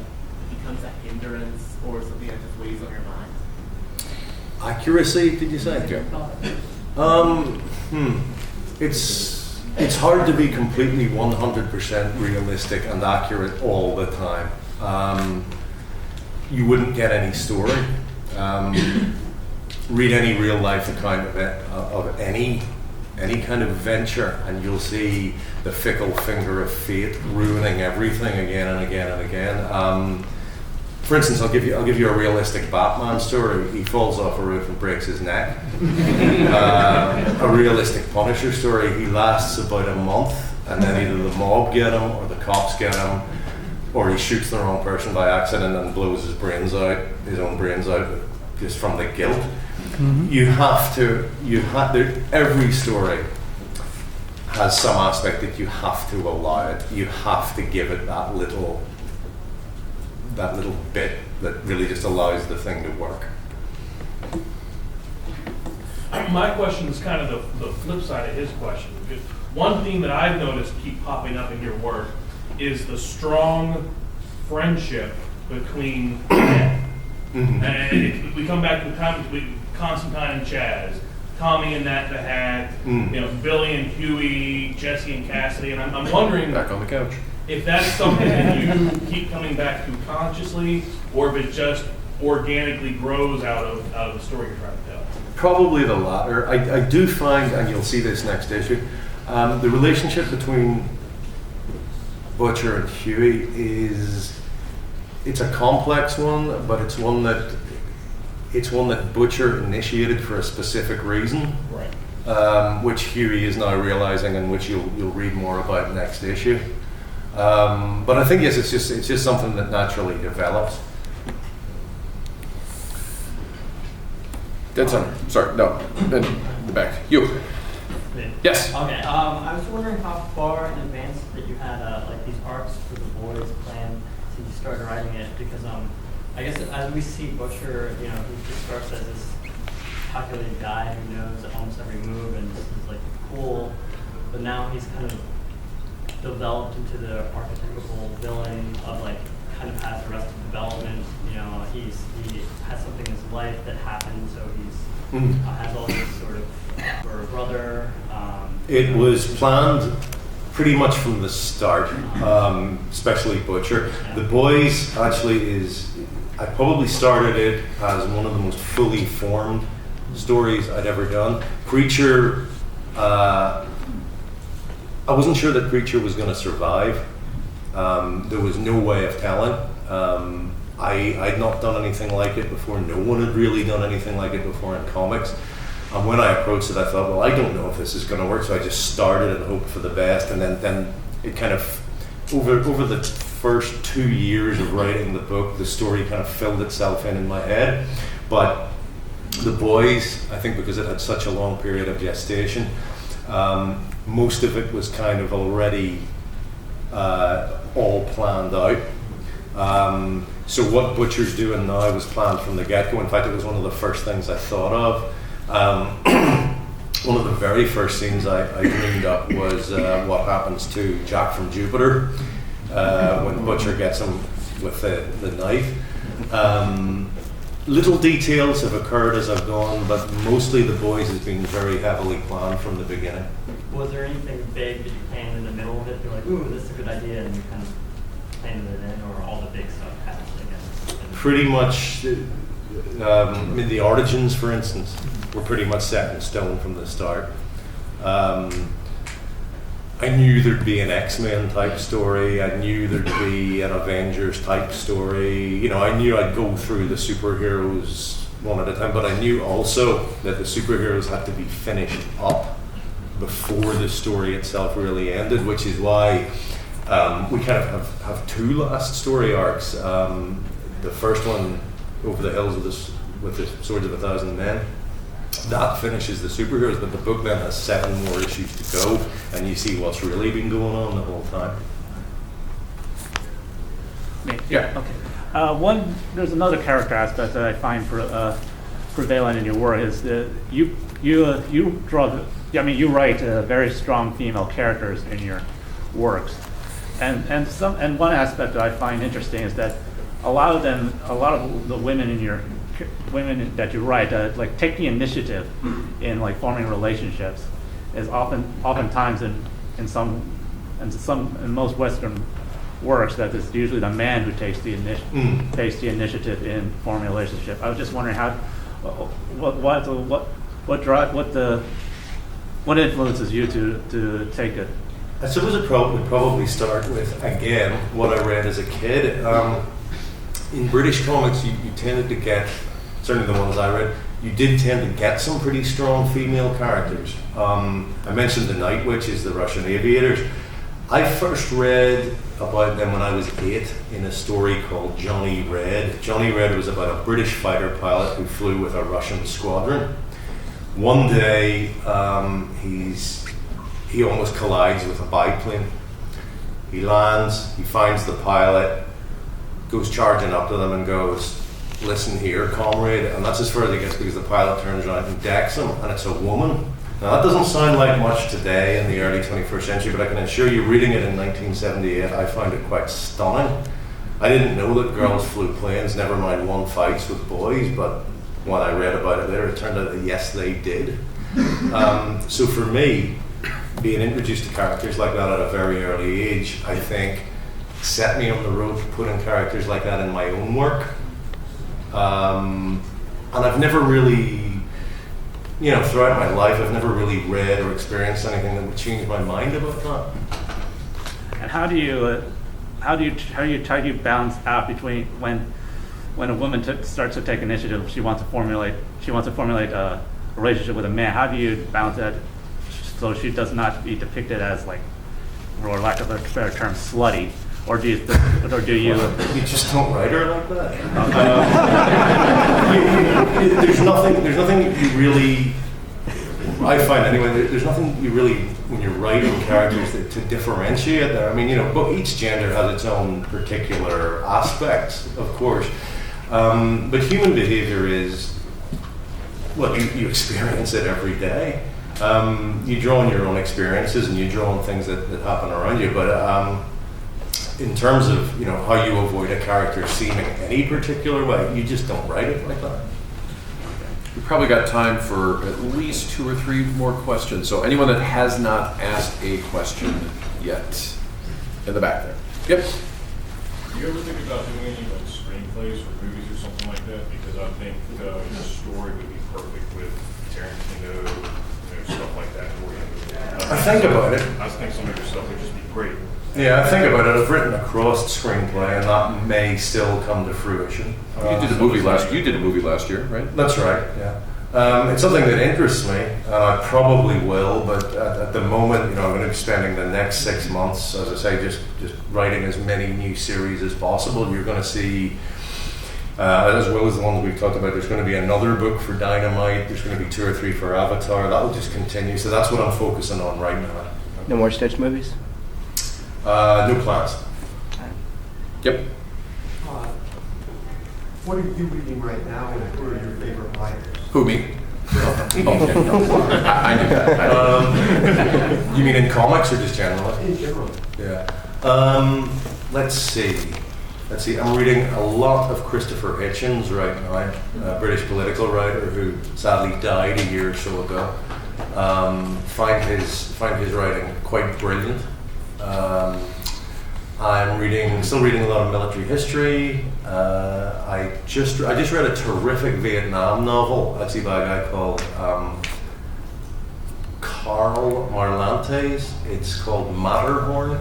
becomes a hindrance or something that just weighs on your mind? Accuracy, did you say? It's hard to be completely 100% realistic and accurate all the time. You wouldn't get any story. Read any real life account of any kind of venture, and you'll see the fickle finger of fate ruining everything again and again and again. For instance, I'll give you a realistic Batman story. He falls off a roof and breaks his neck. A realistic Punisher story. He lasts about a month, and then either the mob get him, or the cops get him, or he shoots the wrong person by accident and blows his own brains out, just from the guilt. Mm-hmm. Every story has some aspect that you have to allow it. You have to give it that little bit that really just allows the thing to work. My question is kind of the flip side of his question. Because one theme that I've noticed keep popping up in your work is the strong friendship between men. Mm-hmm. And we come back to Constantine and Chaz, Tommy and Nat the Hat, you know, Billy and Huey, Jesse and Cassidy, and I'm wondering back on the couch if that's something that you keep coming back to consciously, or if it just organically grows out of the story you're trying to tell. Probably the latter. I do find, and you'll see this next issue, the relationship between Butcher and Huey it's a complex one, but it's one that Butcher initiated for a specific reason, right? Which Huey is now realizing, and which you'll read more about next issue. But I think yes, it's just something that naturally develops. Dead center. Sorry, no. In the back. You. Yes. Okay. I was wondering how far in advance that you had like these arcs for the boys planned since you started writing it, because I guess as we see Butcher, you know, he just starts as this calculated guy who knows almost every move and this is like cool, but now he's kind of developed into the archetypical villain of like kind of has arrested development. You know, he has something in his life that happened, so he's has all this sort of for a brother. It was planned pretty much from the start, especially Butcher. The Boys actually I probably started it as one of the most fully formed stories I'd ever done. Preacher, I wasn't sure that Preacher was going to survive. There was no way of telling. I'd not done anything like it before. No one had really done anything like it before in comics. And when I approached it, I thought, well, I don't know if this is going to work, so I just started and hoped for the best. And then it kind of, over the first 2 years of writing the book, the story kind of filled itself in my head. But The Boys, I think because it had such a long period of gestation, most of it was kind of already all planned out. So what Butcher's doing now was planned from the get-go. In fact, it was one of the first things I thought of. One of the very first scenes I dreamed up was what happens to Jack from Jupiter when Butcher gets him with the knife. Little details have occurred as I've gone, but mostly The Boys has been very heavily planned from the beginning. Was there anything big that you planned in the middle of it? You're like, ooh, this is a good idea, and you kind of planned it in, or all the big stuff happened, I guess? Pretty much, I mean, the origins, for instance, were pretty much set in stone from the start. I knew there'd be an X-Men type story. I knew there'd be an Avengers type story. You know, I knew I'd go through the superheroes one at a time, but I knew also that the superheroes had to be finished up before the story itself really ended, which is why we kind of have two last story arcs. The first one, Over the Hills with the Swords of a Thousand Men, that finishes the superheroes, but the book then has 7 more issues to go, and you see what's really been going on the whole time. Yeah. Okay. There's another character aspect that I find prevalent in your work is that you write very strong female characters in your works, and one aspect that I find interesting is that a lot of the women that you write like take the initiative in like forming relationships is oftentimes in most Western works that it's usually the man who takes the initiative in forming a relationship. I was just wondering what influences you to take it. I suppose it would probably start with, again, what I read as a kid. In British comics, you tended to get, certainly the ones I read, you did tend to get some pretty strong female characters. I mentioned the Night Witches, the Russian Aviators. I first read about them when I was 8 in a story called Johnny Red. Johnny Red was about a British fighter pilot who flew with a Russian squadron. One day, he almost collides with a biplane. He lands, he finds the pilot, goes charging up to them and goes, "Listen here, comrade," and that's as far as he gets because the pilot turns around and decks him, and it's a woman. Now that doesn't sound like much today in the early 21st century, but I can assure you reading it in 1978, I found it quite stunning. I didn't know that girls flew planes, never mind won fights with boys, but when I read about it later, it turned out that yes, they did. So for me, being introduced to characters like that at a very early age, I think, set me on the road to putting characters like that in my own work. And I've never really, throughout my life, I've never really read or experienced anything that would change my mind about that. And how do you balance out between when a woman starts to take initiative, she wants to formulate a relationship with a man? How do you balance that so she does not be depicted as, like, for lack of a better term, slutty, or do you You just don't write her like that. There's nothing you really. I find anyway. There's nothing you really, when you're writing characters, to differentiate there. I mean, but each gender has its own particular aspects, of course. But human behavior is, well, you experience it every day. You draw on your own experiences and you draw on things that happen around you. But in terms of how you avoid a character seeming any particular way, you just don't write it like that. We probably got time for at least 2 or 3 more questions. So anyone that has not asked a question yet, in the back there. Yep. Do you ever think about doing any screenplays for movies or something like that? Because I think the story would be perfect with Tarantino, stuff like that. I think about it. I think some of your stuff would just be great. Yeah, I think about it. I've written a crossed screenplay, and that may still come to fruition. You did a movie last year, right? That's right. Yeah, it's something that interests me, and I probably will. But at the moment, I'm going to be spending the next 6 months, as I say, just writing as many new series as possible. You're going to see, as well as the ones we've talked about. There's going to be another book for Dynamite. There's going to be 2 or 3 for Avatar. That will just continue. So that's what I'm focusing on right now. No more Stitch movies? No plans. Yep. What are you reading right now, and who are your favorite writers? Who, me? Okay. I knew that. You mean in comics or just generally? In general. Yeah. Let's see. I'm reading a lot of Christopher Hitchens right now, a British political writer who sadly died a year or so ago. Find his writing quite brilliant. I'm still reading a lot of military history. I just read a terrific Vietnam novel, actually by a guy called Karl Marlantes. It's called Matterhorn.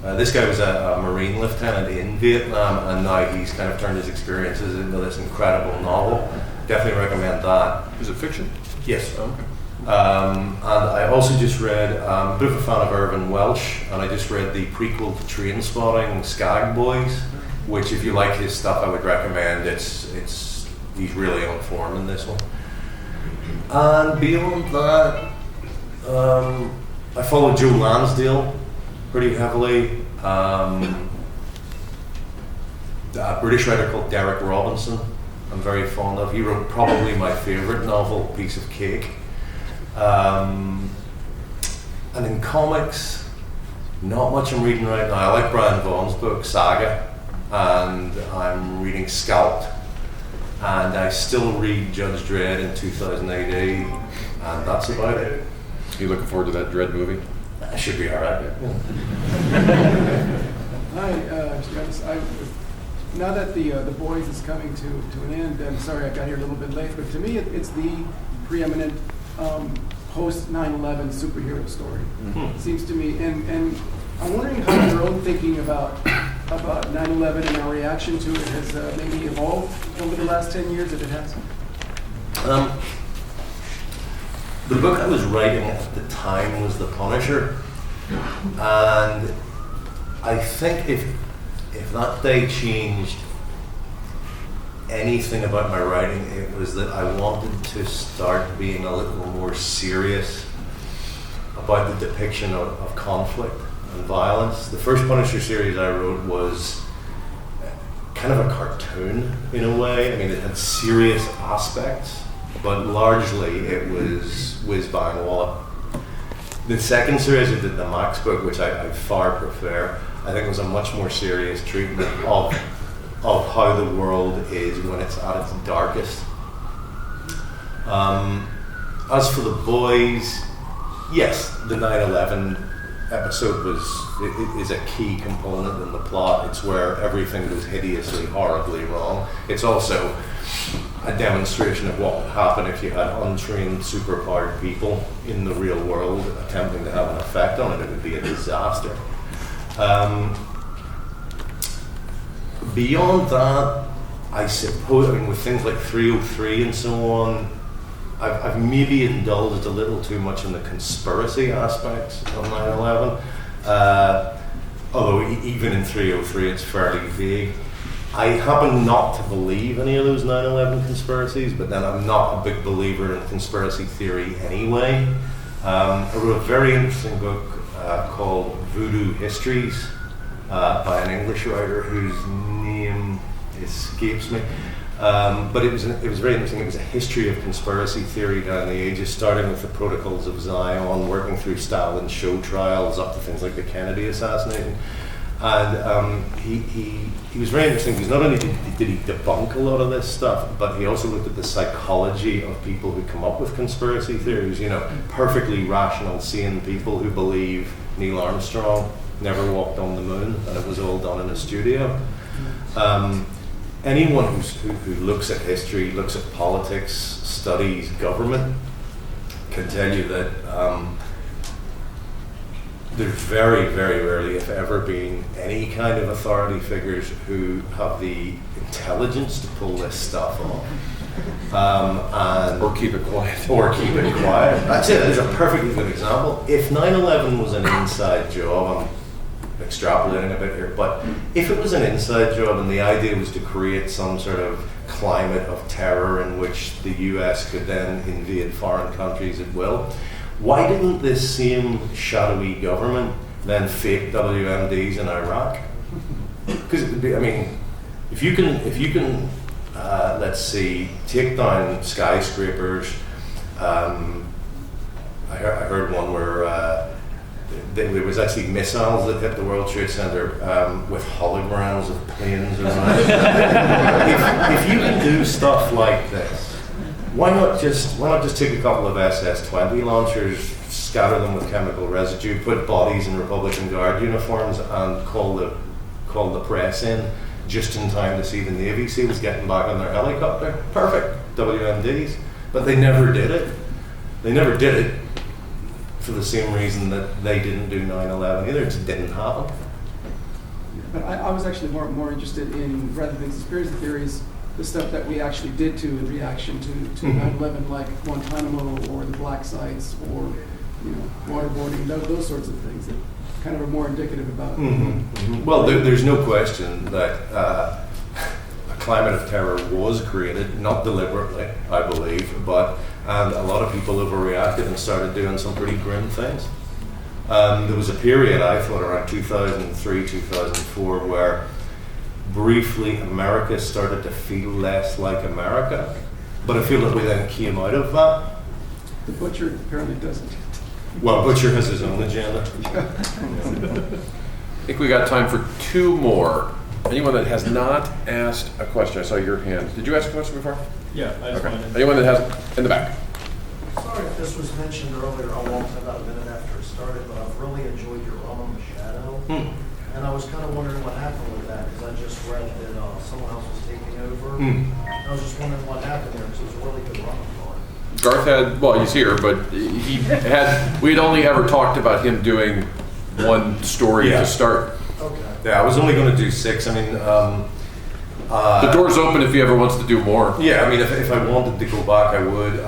This guy was a Marine lieutenant in Vietnam, and now he's kind of turned his experiences into this incredible novel. Definitely recommend that. Is it fiction? Yes. Oh, okay. And I also just read, I'm a bit of a fan of Irvin Welsh, and I just read the prequel to Trainspotting, Skag Boys, which if you like his stuff, I would recommend. He's really on form in this one. And beyond that, I follow Joe Lansdale pretty heavily. A British writer called Derek Robinson, I'm very fond of. He wrote probably my favorite novel, Piece of Cake. And in comics, not much I'm reading right now. I like Brian Vaughan's book, Saga, and I'm reading Scalped. And I still read Judge Dredd in 2000 AD, and that's about it. You looking forward to that Dredd movie? That should be alright. Hi, Mr. Ennis. Now that the Boys is coming to an end, I'm sorry I got here a little bit late, but to me it's the preeminent post 9/11 superhero story. It seems to me, and I'm wondering how your own thinking about 9/11 and our reaction to it has maybe evolved over the last 10 years, if it has. The book I was writing at the time was The Punisher, and I think if that day changed anything about my writing, it was that I wanted to start being a little more serious about the depiction of conflict and violence. The first Punisher series I wrote was kind of a cartoon in a way. I mean, it had serious aspects, but largely it was whiz-bang wallop. The second series I did, the Max book, which I far prefer, I think was a much more serious treatment of how the world is when it's at its darkest. As for The Boys, yes, the 9/11 episode is a key component in the plot. It's where everything goes hideously, horribly wrong. It's also a demonstration of what would happen if you had untrained, superpowered people in the real world attempting to have an effect on it. It would be a disaster. Beyond that, I suppose, with things like 303 and so on, I've maybe indulged a little too much in the conspiracy aspects of 9/11. Although even in 303, it's fairly vague. I happen not to believe any of those 9/11 conspiracies, but then I'm not a big believer in conspiracy theory anyway. I wrote a very interesting book called Voodoo Histories by an English writer whose name escapes me. But it was very interesting. It was a history of conspiracy theory down the ages, starting with the Protocols of Zion, working through Stalin's show trials, up to things like the Kennedy assassination. And he was very interesting because not only did he debunk a lot of this stuff, but he also looked at the psychology of people who come up with conspiracy theories. You know, perfectly rational, sane people who believe Neil Armstrong never walked on the moon and it was all done in a studio. Anyone who looks at history, looks at politics, studies government, can tell you that there's very, very rarely, if ever, been any kind of authority figures who have the intelligence to pull this stuff off. Or keep it quiet. Or keep it quiet. That's it. There's a perfectly good example. If 9/11 was an inside job, I'm extrapolating a bit here, but if it was an inside job and the idea was to create some sort of climate of terror in which the US could then invade foreign countries at will, why didn't this same shadowy government then fake WMDs in Iraq? Because I mean, if you can, let's see, take down skyscrapers. I heard one where there was actually missiles that hit the World Trade Center with holograms of planes around. if you can do stuff like this, why not just take a couple of SS-20 launchers, scatter them with chemical residue, put bodies in Republican Guard uniforms, and call the press in just in time to see the Navy SEALs getting back on their helicopter? Perfect, WMDs. But they never did it. They never did it for the same reason that they didn't do 9/11 either. It just didn't happen. But I was actually more interested in, rather than conspiracy theories, the stuff that we actually did to in reaction to 9/11, like Guantanamo or the black sites or waterboarding, those sorts of things that kind of are more indicative about. Well, there's no question that a climate of terror was created, not deliberately, I believe, but a lot of people overreacted and started doing some pretty grim things. There was a period, I thought, around 2003, 2004, where briefly America started to feel less like America, but I feel that we then came out of that. The butcher apparently doesn't. Well, Butcher has his own agenda. I think we got time for two more. Anyone that has not asked a question, I saw your hand. Did you ask a question before? Yeah, I just wanted to. Anyone that has in the back? Sorry if this was mentioned earlier, I walked about a minute after it started, but I've really enjoyed your run on the Shadow. And I was kind of wondering what happened with that, because I just read that someone else was taking over. I was just wondering what happened there, because it was a really good run for it. Garth had, well, he's here, but we'd only ever talked about him doing one story to start. Okay. Yeah, I was only going to do 6. I mean, the door's open if he ever wants to do more. Yeah, I mean, if I wanted to go back, I would.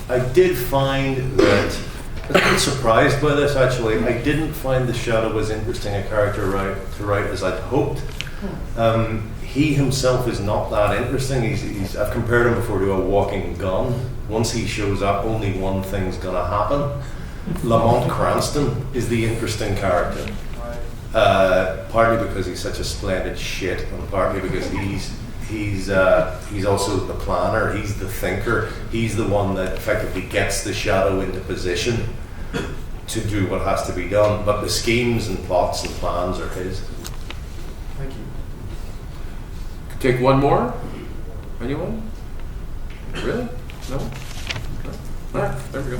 I did find that, I was a bit surprised by this actually. I didn't find the Shadow as interesting a character to write as I'd hoped. He himself is not that interesting. I've compared him before to a walking gun. Once he shows up, only one thing's going to happen. Lamont Cranston is the interesting character. Partly because he's such a splendid shit, and partly because he's also the planner, he's the thinker, he's the one that effectively gets the Shadow into position to do what has to be done, but the schemes and plots and plans are his. Thank you. Take one more? Anyone? Really? No? All right, there we go.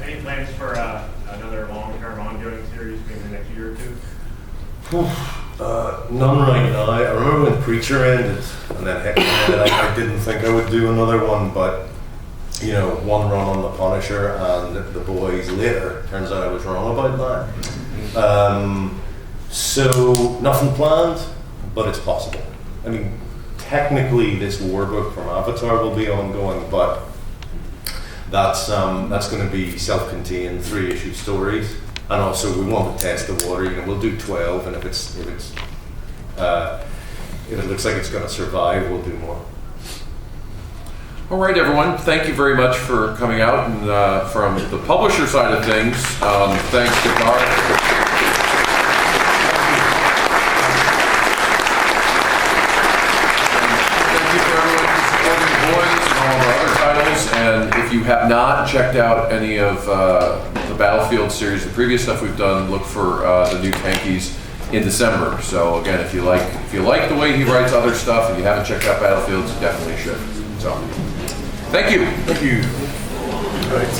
Any plans for another long-term ongoing series maybe the next year or two? None right now. I remember when Preacher ended, and then heck, I didn't think I would do another one, but one run on The Punisher and The Boys later, turns out I was wrong about that. So nothing planned, but it's possible. I mean, technically this war book from Avatar will be ongoing, but that's going to be self-contained 3-issue stories. And also, we want to test the water. You know, we'll do 12, and if it looks like it's going to survive, we'll do more. All right, everyone. Thank you very much for coming out. And from the publisher side of things, thanks to Garth. Thank you for everyone for supporting The Boys and all of our other titles. And if you have not checked out any of the Battlefield series, the previous stuff we've done, look for the new Tankies in December. So again, if you like the way he writes other stuff and you haven't checked out Battlefields, you definitely should. So, thank you. Thank you. All right.